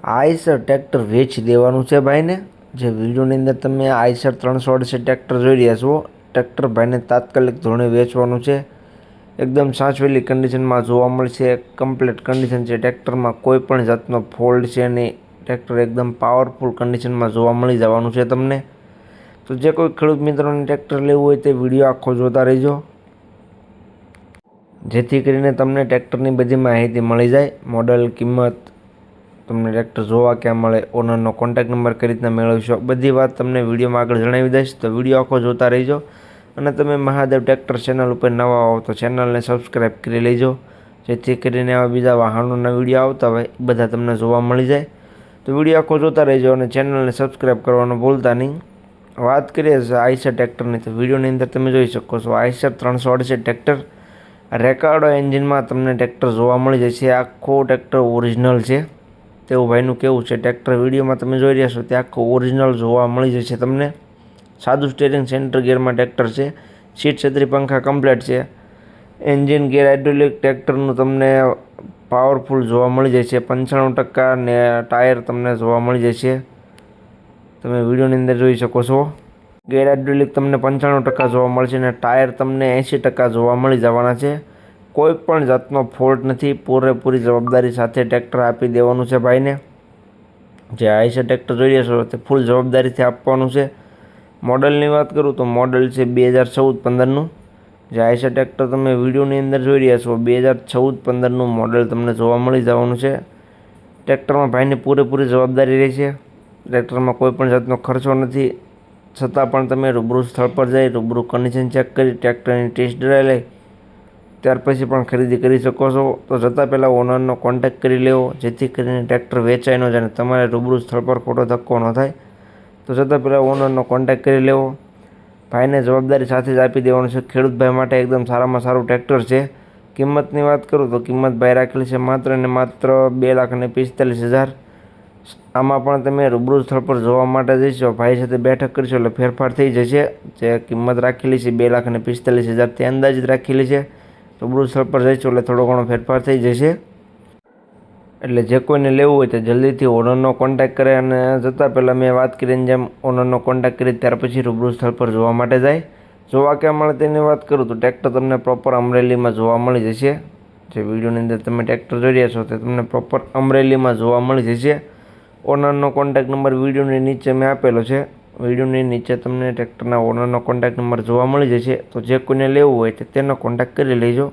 Eicher tractor વેચી દેવાનું છે ભાઈને। જે વિડીયોની અંદર તમે આઈસર 388 ટ્રેક્ટર જોઈ રહ્યા છો, ટ્રેક્ટર ભાઈને તાત્કાલિક ધોરણે વેચવાનું છે। એકદમ સાચવેલી કન્ડિશનમાં જોવા મળશે, કમ્પ્લીટ કન્ડિશન છે। ટ્રેક્ટરમાં કોઈ પણ જાતનો ફોલ્ટ છે નહીં। ટ્રેક્ટર એકદમ પાવરફુલ કન્ડિશનમાં જોવા મળી જવાનું છે તમને। તો જે કોઈ ખેડૂત મિત્રોને ટ્રેક્ટર લેવું હોય તે વિડીયો આખો જોતા રહેજો, જેથી કરીને તમને ટ્રેક્ટરની બધી માહિતી મળી જાય। મોડલ, કિંમત, તમને ટ્રેક્ટર જોવા ક્યાં મળે, ઓનરનો કોન્ટેક્ટ નંબર કઈ રીતના મેળવશો, બધી વાત તમને વિડીયોમાં આગળ જણાવી દઈશ। તો વિડીયો આખો જોતા રહેજો। અને તમે મહાદેવ ટ્રેક્ટર ચેનલ ઉપર નવા હો તો ચેનલને સબસ્ક્રાઈબ કરી લેજો, જેથી કરીને આવા બીજા વાહનોના વિડીયો આવતા હોય એ બધા તમને જોવા મળી જાય। તો વિડીયો આખો જોતા રહેજો અને ચેનલને સબસ્ક્રાઈબ કરવાનું ભૂલતા નહીં। વાત કરીએ આઈસર ટ્રેક્ટરની, તો વિડીયોની અંદર તમે જોઈ શકો છો આઈસર 388 ટ્રેક્ટર રેકાર્ડો એન્જિનમાં તમને ટ્રેક્ટર જોવા મળી જશે। આખો ટ્રેક્ટર ઓરિજિનલ છે તેવું ભાઈનું કેવું છે। ટ્રેક્ટર વિડીયોમાં તમે જોઈ રહ્યા છો તે આખું ઓરિજિનલ જોવા મળી જશે તમને। સાદું સ્ટીયરિંગ, સેન્ટર ગિયરમાં ટ્રેક્ટર છે। સીટ, છત્રી, પંખા કમ્પ્લીટ છે। એન્જિન ગિયર હાઇડ્રોલિક ટ્રેક્ટરનું તમને પાવરફુલ જોવા મળી જશે। 95% ને ટાયર તમને જોવા મળી જશે, તમે વિડીયોની અંદર જોઈ શકો છો। ગિયર હાઇડ્રોલિક તમને 95% જોવા મળશે અને ટાયર તમને 80% જોવા મળી જવાના છે। કોઈ પણ જાતનો ફોલ્ટ નથી, પૂરેપૂરી જવાબદારી સાથે ટ્રેક્ટર આપી દેવાનું છે ભાઈને। જે આઈસર ટ્રેક્ટર જોઈ રહ્યા છો તે ફૂલ જવાબદારીથી આપવાનું છે। મોડલની વાત કરું તો મોડલ છે 2014-15નું। જે આઈસર ટ્રેક્ટર તમે વિડીયોની અંદર જોઈ રહ્યા છો 2014-15નું મોડલ તમને જોવા મળી જવાનું છે। ટ્રેક્ટરમાં ભાઈની પૂરેપૂરી જવાબદારી રહેશે। ટ્રેક્ટરમાં કોઈ પણ જાતનો ખર્ચો નથી, છતાં પણ તમે રૂબરૂ સ્થળ પર જઈ રૂબરૂ કન્ડિશન ચેક કરી ટ્રેક્ટરની ટેસ્ટ ડ્રાઈવ લઈ ત્યાર પછી પણ ખરીદી કરી શકો છો। તો જતાં પહેલાં ઓનરનો કોન્ટેક્ટ કરી લેવો, જેથી કરીને ટ્રેક્ટર વેચાઈ ન જાય અને તમારે રૂબરૂ સ્થળ પર ખોટો ધક્કો ન થાય। તો જતાં પહેલાં ઓનરનો કોન્ટેક્ટ કરી લેવો, ભાઈને જવાબદારી સાથે જ આપી દેવાનું છે। ખેડૂત ભાઈ માટે એકદમ સારામાં સારું ટ્રેક્ટર છે। કિંમતની વાત કરું તો કિંમત ભાઈ રાખેલી છે માત્ર ને માત્ર 2,45,000। આમાં પણ તમે રૂબરૂ સ્થળ પર જોવા માટે જઈશો, ભાઈ સાથે બેઠક કરીશો એટલે ફેરફાર થઈ જશે। જે કિંમત રાખેલી છે 2,45,000 તે અંદાજિત રાખેલી છે। રૂબરૂ સ્થળ પર જઈશો એટલે થોડો ઘણો ફેરફાર થઈ જશે। એટલે જે કોઈને લેવું હોય તો જલ્દીથી ઓનરનો કોન્ટેક્ટ કરે અને જતાં પહેલાં મેં વાત કરીને જેમ ઓનરનો કોન્ટેક્ટ કરી ત્યાર પછી રૂબરૂ સ્થળ પર જોવા માટે જાય। જોવા ક્યાં મળે તેની વાત કરું તો ટ્રેક્ટર તમને પ્રોપર અમરેલીમાં જોવા મળી જશે। જે વિડીયોની અંદર તમે ટ્રેક્ટર જોઈ રહ્યા છો તે તમને પ્રોપર અમરેલીમાં જોવા મળી જશે। ઓનરનો કોન્ટેક્ટ નંબર વિડીયોની નીચે મેં આપેલો છે, વિડીયોની નીચે તમને ટ્રેક્ટરના ઓનરનો કોન્ટેક્ટ નંબર જોવા મળી જશે। તો જે કોઈને લેવું હોય તો તેનો કોન્ટેક્ટ કરી લેજો।